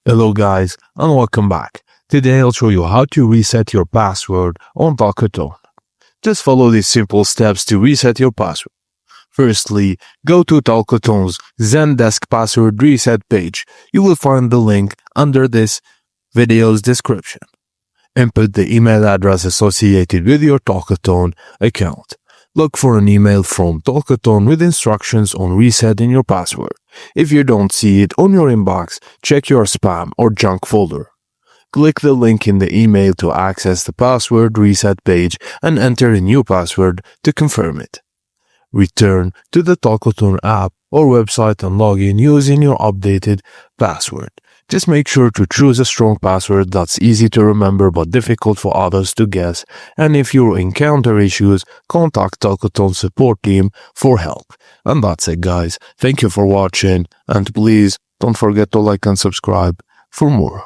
Hello guys and welcome back. Today I'll show you how to reset your password on Talkatone. Just follow these simple steps to reset your password. Firstly, go to Talkatone's Zendesk password reset page. You will find the link under this video's description. Input the email address associated with your Talkatone account. Look for an email from Talkatone with instructions on resetting your password. If you don't see it on your inbox, check your spam or junk folder. Click the link in the email to access the password reset page and enter a new password to confirm it. Return to the Talkatone app or website and log in using your updated password. Just make sure to choose a strong password that's easy to remember but difficult for others to guess, and if you encounter issues, contact Talkatone support team for help. And that's it guys, thank you for watching, and please don't forget to like and subscribe for more.